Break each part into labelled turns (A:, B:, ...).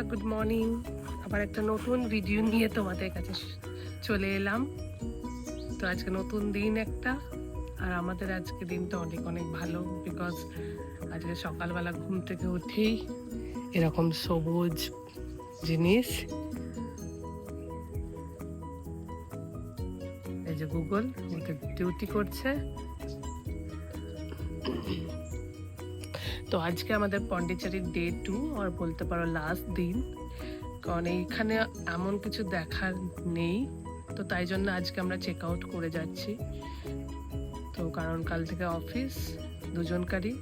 A: Good morning. আবার একটা নতুন ভিডিও নিয়ে তোমাদের কাছে চলে এলাম। তো আজকে নতুন দিন একটা, আর আমাদের আজকে দিনটা অনেক অনেক ভালো, বিকজ আজকে সকালবেলা ঘুম থেকে উঠেই এরকম সবুজ জিনিস, এই যে গুগল ওকে ডিউটি করছে। তো আজকে আমাদের পন্ডিচেরির ডে 2, আর বলতে পারো লাস্ট দিন, কারণ এইখানে এমন কিছু দেখার নেই। তো তাই জন্য আজকে আমরা চেক আউট করে যাচ্ছি। তো কারণ কাল থেকে অফিস দুজনকারই,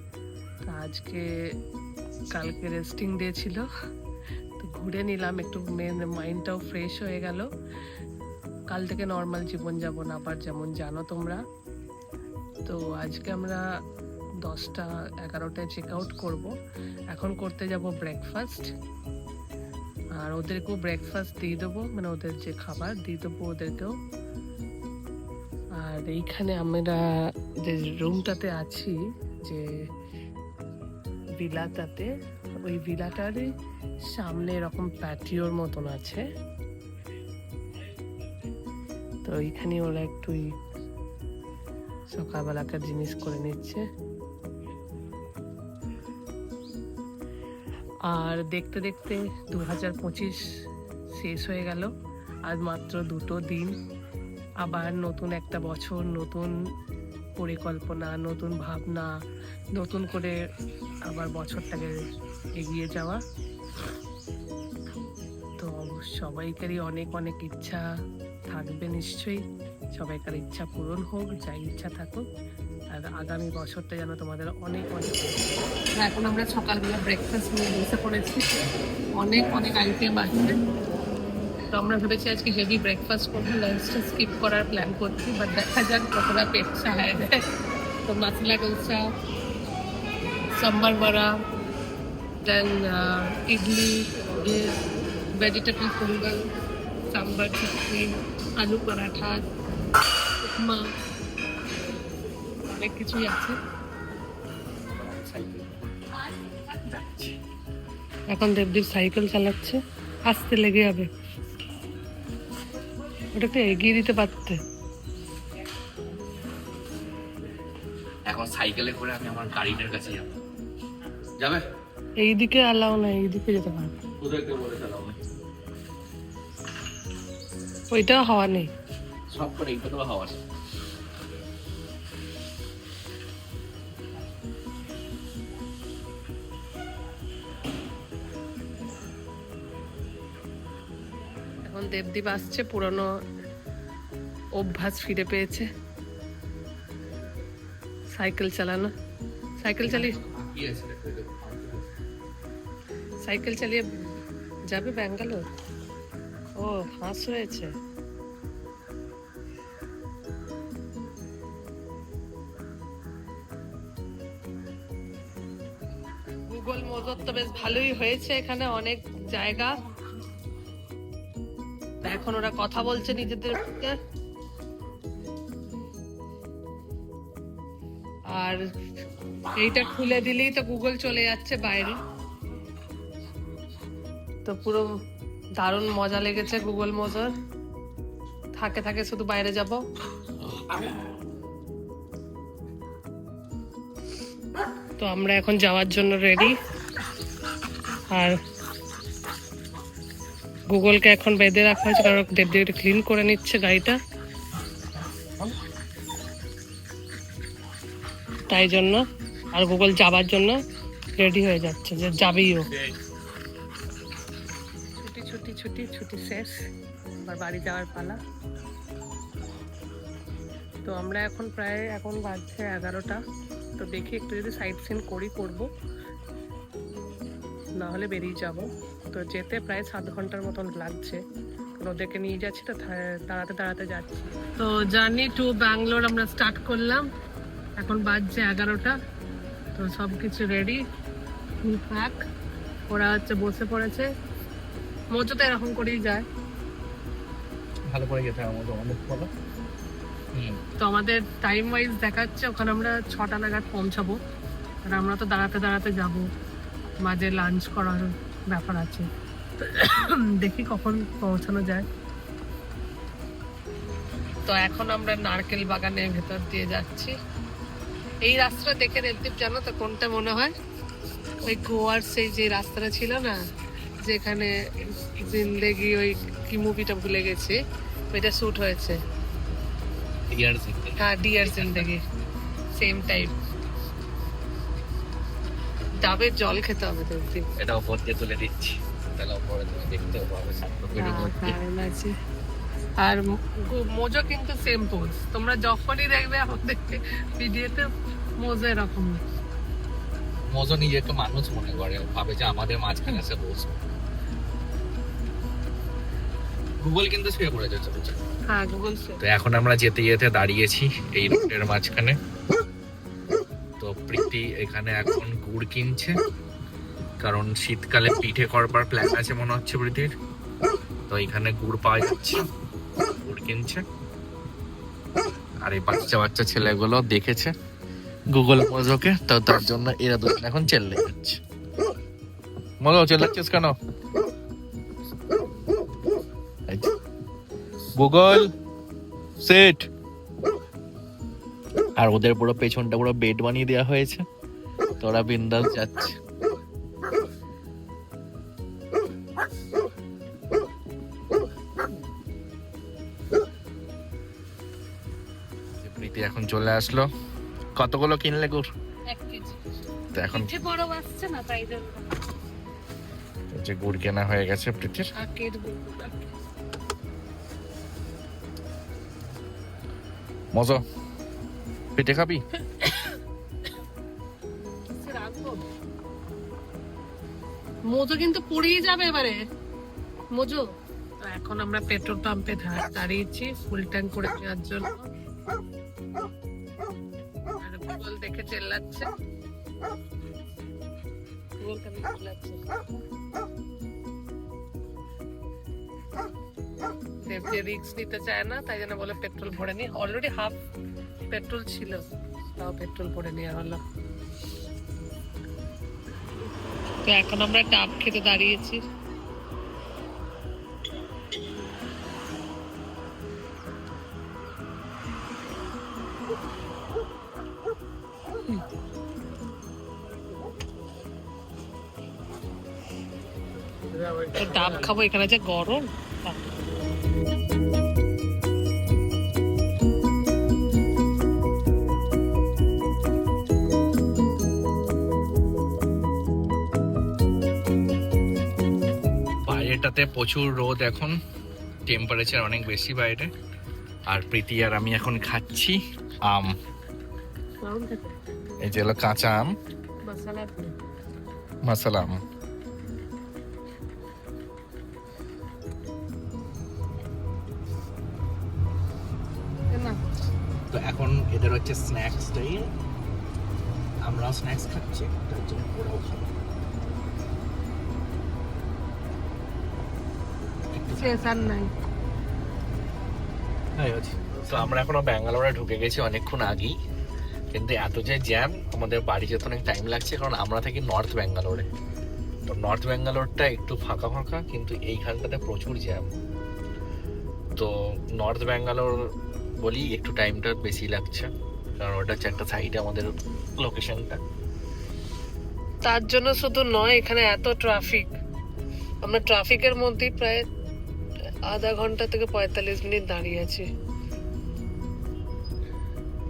A: তো আজকে কালকে রেস্টিং ডে ছিল, তো ঘুরে নিলাম একটু, মাইন্ডটাও ফ্রেশ হয়ে গেল। কাল থেকে নর্মাল জীবনযাপন আবার, যেমন জানো তোমরা। তো আজকে আমরা 10টা-11টায় চেক আউট করবো। এখন করতে যাব ব্রেকফাস্ট, আর ওদেরকেও ব্রেকফাস্ট দিয়ে দেবো, মানে ওদের যে খাবার দিয়ে দেবো ওদেরকেও। আর এইখানে আমরা যে রুমটাতে আছি, যে ভিলাটাতে, ওই ভিলাটার সামনে এরকম প্যাটিওর মতন আছে। তো এইখানে ওরা একটু সকালবেলাকার জিনিস করে নিচ্ছে। আর দেখতে দেখতে 2025 শেষ হয়ে গেল। আজ মাত্র 2টো দিন, আবার নতুন একটা বছর, নতুন পরিকল্পনা, নতুন ভাবনা, নতুন করে আবার বছরটাকে এগিয়ে যাওয়া। তো সবাইকারই অনেক অনেক ইচ্ছা থাকবে নিশ্চয়ই, সবাইকার ইচ্ছা পূরণ হোক, যাই ইচ্ছা থাকুক, আর আগামী বছরটা যেন তোমাদের অনেক অনেক। এখন আমরা সকালবেলা ব্রেকফাস্ট নিয়ে বসে পড়েছি, অনেক অনেক আইটেম আছে। তো আমরা ভেবেছি আজকে হেভি ব্রেকফাস্ট করবো, লাঞ্চটা স্কিপ করার প্ল্যান করছি, বাট দেখা যাক কতটা পেট সাহায্য দেয়। তো মাসলা ডোসা, সাম্বার বড়া, দেন ইডলি, ভেজিটেবল পোঙ্গল, সাম্বার চাটনি, আলু পরাঠা, উপমা, অনেক কিছুই আছে। এখন দেবদীপ সাইকেল চালাচ্ছে, আসতে লেগে যাবে, ওটাকে এগিয়ে দিতে পারতে।
B: এখন সাইকেলে করে আমি আমার গাড়িটার কাছে যাবো। যাবে?
A: এইদিকে আলাও না, এইদিকে যেতে পারবে।
B: ওদেরকে বলে চালাও না।
A: ওইটাও হাওয়া নেই,
B: সব করে এইটা তো হাওয়া।
A: এখন দেবদীপ আসছে, পুরনো অভ্যাস ফিরে পেয়েছে, সাইকেল চালানো। সাইকেল চালিয়ে যাবে ব্যাঙ্গালোর। ও ফাঁস হয়েছে। গুগল মোজর তো বেশ ভালোই হয়েছে, এখানে অনেক জায়গা। এখন ওরা কথা বলছে নিজেদের মধ্যে। আর এইটা খুলে দিলেই তো গুগল চলে যাচ্ছে বাইরে। তো পুরো দারুণ মজা লেগেছে গুগল মোজর, থাকে থাকে শুধু বাইরে যাব। তো আমরা এখন যাওয়ার জন্য রেডি, আর গুগলকে এখন বেঁধে রাখা হয়েছে, কারণ দেবদেব ক্লিন করে নিচ্ছে গাড়িটা, তাই জন্য। আর গুগল যাবার জন্য রেডি হয়ে যাচ্ছে, যে যাবেই ও। ছুটি ছুটি ছুটি ছুটি শেষ, আবার বাড়ি যাওয়ার পালা। তো আমরা এখন বাজছে 11টা। তো দেখি একটু যদি সাইট সিন করবো, না হলে বেরিয়ে যাব। তো যেতে প্রায় 7 ঘন্টার মতন লাগছে, ওদেরকে নিয়ে যাচ্ছি, তো দাঁড়াতে দাঁড়াতে যাচ্ছি। তো জার্নি টু ব্যাঙ্গালোর আমরা স্টার্ট করলাম, এখন বাজছে 11টা। তো সব কিছু রেডি, ফুল প্যাক। ওরা বসে পড়েছে, মজা তো এরকম করেই যায়,
B: ভালো করে যেতে হবে আমাদের বলো।
A: তো আমাদের টাইম ওয়াইজ দেখাচ্ছে ওখানে আমরা 6টা নাগাদ পৌঁছাবো, আর আমরা তো দাঁড়াতে দাঁড়াতে যাব, মাঝে লাঞ্চ করার ব্যাপার আছে। দেখি কখন পৌঁছানো যায়। তো এখন আমরা নারকেল বাগানের ভেতর দিয়ে যাচ্ছি। এই রাস্তাটা দেখে দেবদীপ জানো তো কোনটা মনে হয়? ওই গোয়ার সেই যে রাস্তাটা ছিল না, যেখানে জিন্দেগি, ওই কি মুভিটা ভুলে গেছি, ওইটা শুট হয়েছে। হ্যাঁ, ডিয়ার জিন্দেগি, সেম টাইপ। ডাবের জল খেতে হবে দেবদীপ।
B: এটা উপর দিয়ে তুলে দিচ্ছি, তাহলে উপরে তুমি দেখতে পাবে সামনে
A: আছে। আর মোজো কিন্তু সেম পোজ। তোমরা যখনই দেখবে আমাদের ভিডিওতে মোজো এরকম।
B: মজা নিজে একটু মানুষ মনে করে, ভাবে যে আমাদের মাঝখানে এসে বসবে। গুগল কিন্তু শুয়ে পড়ে যাচ্ছে।
A: হ্যাঁ, গুগল।
B: তো এখন আমরা যেতে যেতে দাঁড়িয়েছি এই রোডের মাঝখানে। তো প্রীতি এখানে এখন গুড় কিনছে, কারণ শীতকালে পিঠে করবার প্ল্যান আছে মনে হচ্ছে প্রীতির। তো এখানে গুড় পাওয়া যাচ্ছে, গুড় কিনছে। আর এই বাচ্চা বাচ্চা ছেলেগুলো দেখেছে গুগল মজোকে, তো তার জন্য এরা দুজন এখন চেল্লে যাচ্ছে। মজো চেল্লাচ্ছিস কেন? Google set. আর ওদের পুরো পেছনটা পুরো বেড বানিয়ে দেওয়া হয়েছে, তো ওরা বিন্দাস যাচ্ছে। প্রীতি এখন চলে আসলো। কতগুলো কিনলে গুড়?
A: 1 কেজি।
B: তো এখন
A: পিঠে বড় আসছে না, তাই জন্য
B: যে গুড় কেনা হয়ে গেছে প্রীতির।
A: আখের গুড়।
B: মজা পিঠে খাবি?
A: মোজো কিন্তু পুড়িয়ে যাবে এবারে। মোজো। এখন আমরা পেট্রোল পাম্পে দাঁড়িয়েছি ফুল ট্যাঙ্ক করে নেওয়ার জন্য। আর গুগল দেখে চেল্লাচ্ছে। রিক্স নিতে চায় না, তাই জন্য বলে পেট্রোল ভরে নি। অলরেডি হাফ পেট্রোল ছিল, তাও পেট্রোল ভরে নেওয়া হলো। তো এখন আমরা ডাব খেতে দাঁড়িয়েছি। ডাব খাবো, এখানে যে গরম।
B: বাইরেটাতে প্রচুর রোদ এখন, টেম্পারেচার অনেক বেশি বাইরে। আর প্রীতি আর আমি এখন খাচ্ছি আম। এই যে হলো কাঁচা আম, মশলা আম। তো এখন এদের হচ্ছে স্ন্যাক্স টাইম, আমরাও স্ন্যাক্স খাচ্ছি, তার জন্য ওরাও খাবো। তো আমরা এখনো ব্যাঙ্গালোরে ঢুকে গেছি অনেকক্ষণ আগেই, কিন্তু এত যে জ্যাম, আমাদের বাড়ি যেতে অনেক টাইম লাগছে, কারণ আমরা থাকি নর্থ ব্যাঙ্গালোরে। তো নর্থ ব্যাঙ্গালোরটা একটু ফাঁকা ফাঁকা, কিন্তু এইখানটাতে প্রচুর জ্যাম। তো নর্থ ব্যাঙ্গালোর বলি একটু টাইমটা বেশি লাগছে, কারণ ওটা হচ্ছে একটা সাইডে আমাদের লোকেশনটা।
A: তার জন্য শুধু নয়, এখানে এত ট্রাফিক। আমরা ট্রাফিকের মধ্যে প্রায় আধা ঘন্টা থেকে 45 মিনিট দাঁড়িয়ে আছি।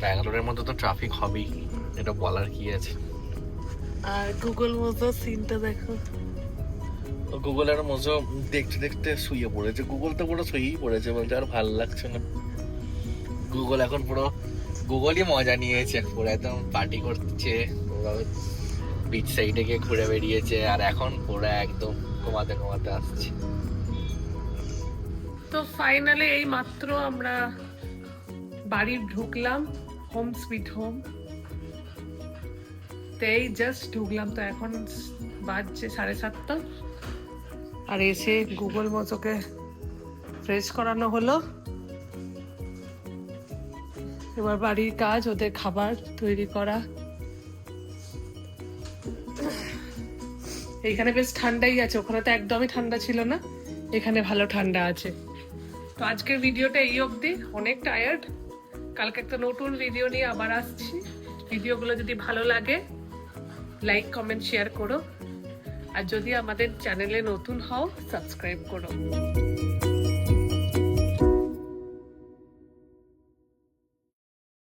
B: ব্যাঙ্গালোরের মধ্যে তো ট্রাফিক হবেই, এটা বলার কি আছে।
A: আর গুগল মতো সিনটা দেখো।
B: গুগলের মজো দেখতে দেখতে শুয়ে পড়েছে। গুগল তো পুরো শুয়েই পড়েছে, বলতে আর ভালো লাগছে না। গুগল এখন পুরো গুগলই মজা নিয়েছে, পুরো একদম পার্টি করছে, পুরো বিচ সাইডে গিয়ে ঘুরে বেরিয়েছে, আর এখন পুরো একদম ঘুমাতে ঘুমাতে আসছে।
A: তো ফাইনালি এই মাত্র আমরা বাড়ি ঢুকলাম, হোম সুইট হোম। তো এই জাস্ট ঢুকলাম, তো এখন বাজছে 7:30। আর এসে গুগল মতোকে ফ্রেশ করানো হলো। এবার বাড়ির কাজ, ওদের খাবার তৈরি করা। এইখানে বেশ ঠান্ডাই আছে, ওখানে তো একদমই ঠান্ডা ছিল না, এখানে ভালো ঠান্ডা আছে। তো আজকের ভিডিওটা এই অবধি, অনেক টায়ার্ড। কালকে একটা নতুন ভিডিও নিয়ে আবার আসছি। ভিডিওগুলো যদি ভালো লাগে লাইক কমেন্ট শেয়ার করো, আর যদি আমাদের চ্যানেলে নতুন হও সাবস্ক্রাইব করো।